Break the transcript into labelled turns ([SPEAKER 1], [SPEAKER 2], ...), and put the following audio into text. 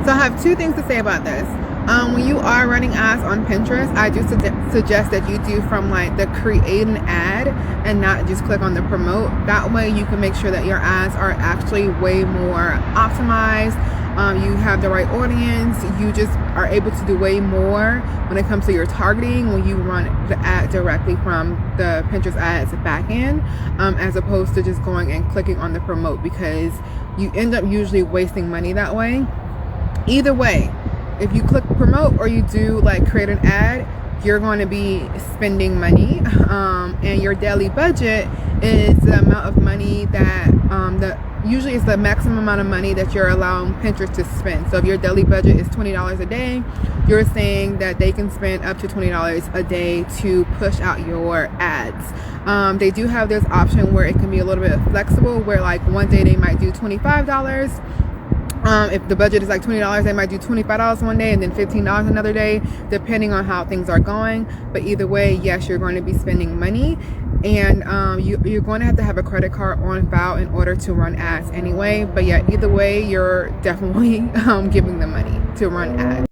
[SPEAKER 1] So I have two things to say about this. When you are running ads on Pinterest, I do suggest that you do from like the create an ad and not just click on the promote. That way you can make sure that your ads are actually way more optimized. You have the right audience. You just are able to do way more when it comes to your targeting when you run the ad directly from the Pinterest ads back end, as opposed to just going and clicking on the promote, because you end up usually wasting money that way. Either way, if you click promote or you do like create an ad, you're going to be spending money, and your daily budget is the amount of money that usually it's the maximum amount of money that you're allowing Pinterest to spend. So if your daily budget is $20 a day, you're saying that they can spend up to $20 a day to push out your ads. They do have this option where it can be a little bit flexible, where like one day they might do $25. If the budget is like $20, they might do $25 one day and then $15 another day, depending on how things are going. But either way, yes, you're going to be spending money, and you're going to have a credit card on file in order to run ads anyway. But yeah, either way, you're definitely giving them money to run ads.